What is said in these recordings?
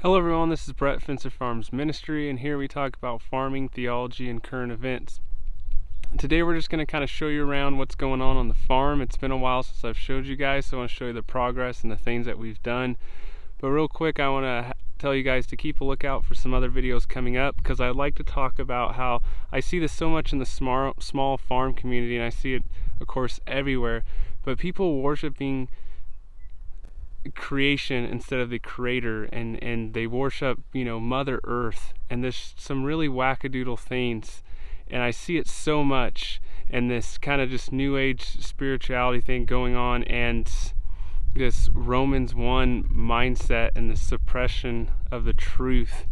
Hello everyone, this is Brett, Fencer Farms Ministry, and here we talk about farming, theology, and current events. Today we're just going to kind of show you around what's going on the farm. It's been a while since I've showed you guys, so I want to show you the progress and the things that we've done. But real quick, I want to tell you guys to keep a lookout for some other videos coming up, because I'd like to talk about how I see this so much in the small farm community, and I see it, of course, everywhere. But people worshiping creation instead of the creator, and they worship, Mother Earth, and there's some really wackadoodle things, and I see it so much, and this kind of just new age spirituality thing going on, and this Romans 1 mindset and the suppression of the truth.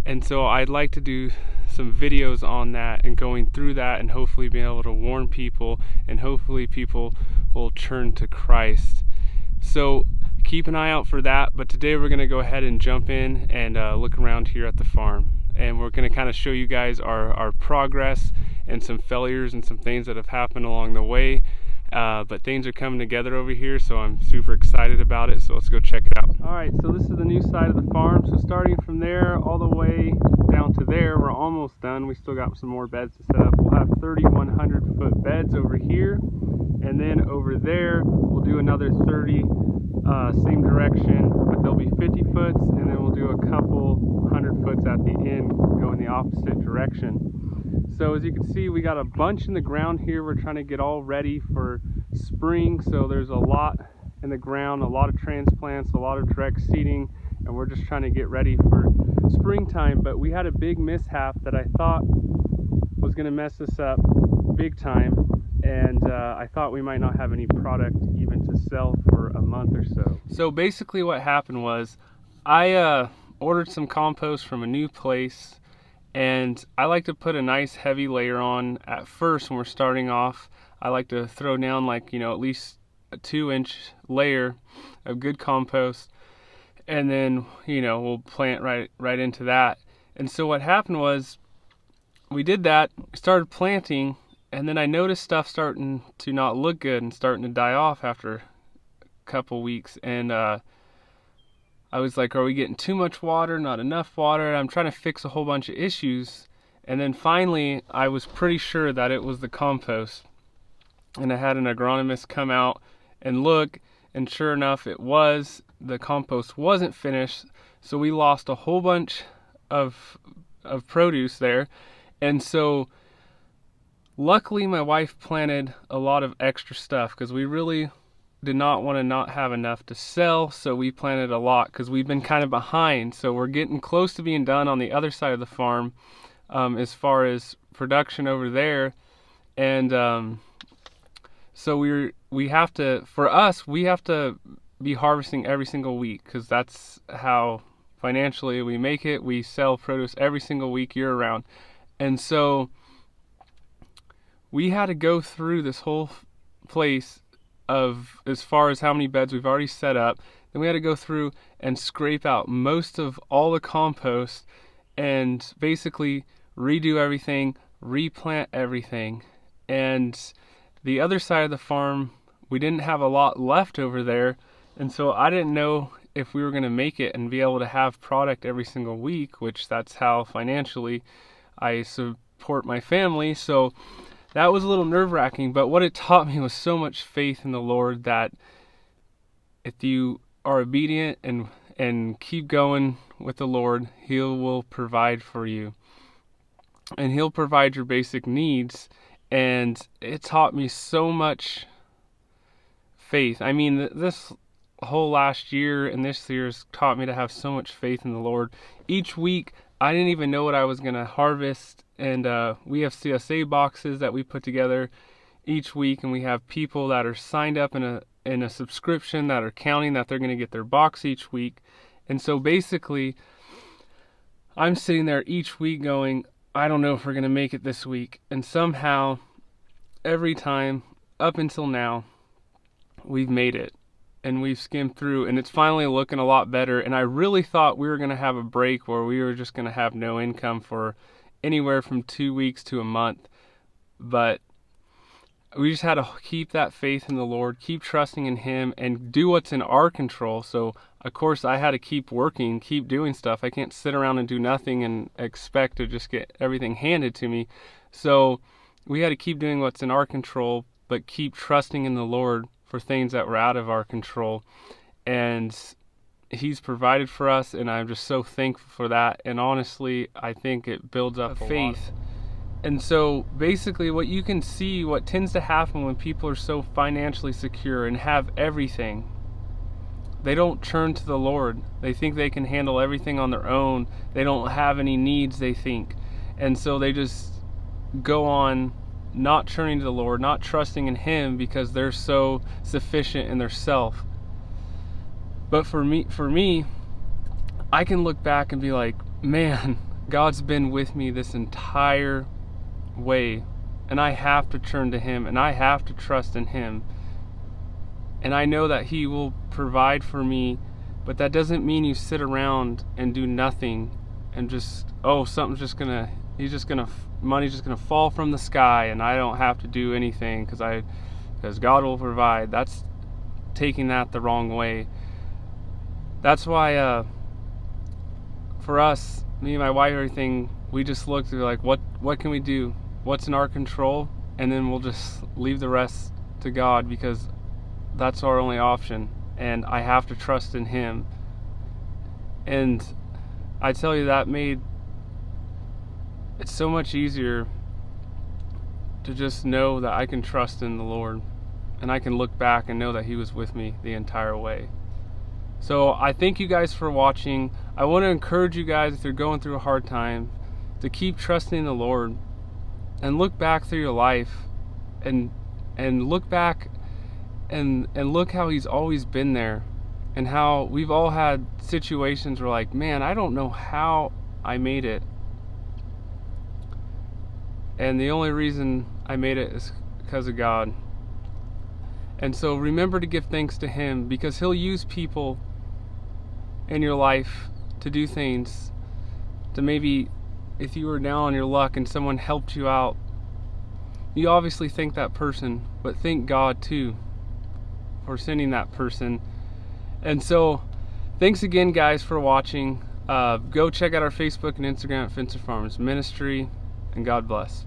And so I'd like to do some videos on that and going through that, and hopefully being able to warn people, and hopefully people will turn to Christ. So keep an eye out for that. But today we're going to go ahead and jump in and look around here at the farm, and we're going to kind of show you guys our progress and some failures and some things that have happened along the way. But things are coming together over here, so I'm super excited about it. So let's go check it out. Alright, so this is the new side of the farm. So starting from there all the way down to there, we're almost done. We still got some more beds to set up. We'll have 3,100 foot beds over here, and then over there we'll do another 30 same direction, but they'll be 50 foots, and then we'll do a couple 100 foots at the end, go in the opposite direction. So as you can see, we got a bunch in the ground here. We're trying to get all ready for spring, so there's a lot in the ground, a lot of transplants, a lot of direct seeding, and we're just trying to get ready for springtime. But we had a big mishap that I thought was going to mess us up big time, and I thought we might not have any product even to sell for a month or so. So basically what happened was I ordered some compost from a new place, and I like to put a nice heavy layer on at first when we're starting off. I like to throw down at least a 2-inch layer of good compost, and then we'll plant right into that. And so what happened was we did that, started planting, and then I noticed stuff starting to not look good and starting to die off after a couple weeks. And I was like, are we getting too much water, not enough water? I'm trying to fix a whole bunch of issues. And then finally, I was pretty sure that it was the compost. And I had an agronomist come out and look, and sure enough, it was. The compost wasn't finished, so we lost a whole bunch of produce there. And so luckily my wife planted a lot of extra stuff, because we really did not want to not have enough to sell, so we planted a lot because we've been kind of behind. So we're getting close to being done on the other side of the farm as far as production over there. And so we have to be harvesting every single week, because that's how financially we make it. We sell produce every single week year round. And so we had to go through this whole place of as far as how many beds we've already set up. Then we had to go through and scrape out most of all the compost and basically redo everything, replant everything. And the other side of the farm, we didn't have a lot left over there, and so I didn't know if we were going to make it and be able to have product every single week, which that's how financially I support my family. So that was a little nerve-wracking, but what it taught me was so much faith in the Lord, that if you are obedient and keep going with the Lord, He will provide for you, and He'll provide your basic needs. And it taught me so much faith. I mean, this whole last year and this year has taught me to have so much faith in the Lord. Each week, I didn't even know what I was going to harvest. And we have CSA boxes that we put together each week, and we have people that are signed up in a subscription that are counting that they're going to get their box each week. And so basically, I'm sitting there each week going, I don't know if we're going to make it this week. And somehow, every time, up until now, we've made it. And we've skimmed through, and it's finally looking a lot better. And I really thought we were going to have a break where we were just going to have no income for anywhere from 2 weeks to a month. But we just had to keep that faith in the Lord, keep trusting in Him, and do what's in our control. So, of course, I had to keep working, keep doing stuff. I can't sit around and do nothing and expect to just get everything handed to me. So, we had to keep doing what's in our control, but keep trusting in the Lord for things that were out of our control. And He's provided for us, and I'm just so thankful for that. And honestly, I think it builds up faith. And so basically what you can see, what tends to happen when people are so financially secure and have everything, they don't turn to the Lord. They think they can handle everything on their own. They don't have any needs, they think. And so they just go on not turning to the Lord, not trusting in Him because they're so sufficient in their self. But for me, I can look back and be like, man, God's been with me this entire way, and I have to turn to Him, and I have to trust in Him, and I know that He will provide for me. But that doesn't mean you sit around and do nothing and just, money's just gonna fall from the sky and I don't have to do anything because God will provide. That's taking that the wrong way. That's why for us, me and my wife, everything, we just looked at like, what can we do? What's in our control? And then we'll just leave the rest to God, because that's our only option. And I have to trust in Him. And I tell you, that made it so much easier to just know that I can trust in the Lord. And I can look back and know that He was with me the entire way. So I thank you guys for watching. I want to encourage you guys, if you're going through a hard time, to keep trusting the Lord and look back through your life and look back and look how He's always been there, and how we've all had situations where like, man, I don't know how I made it. And the only reason I made it is because of God. And so remember to give thanks to Him, because He'll use people in your life to do things, to maybe, if you were down on your luck and someone helped you out, you obviously thank that person, but thank God too for sending that person. And so thanks again, guys, for watching. Go check out our Facebook and Instagram at Fencer Farms Ministry, and God bless.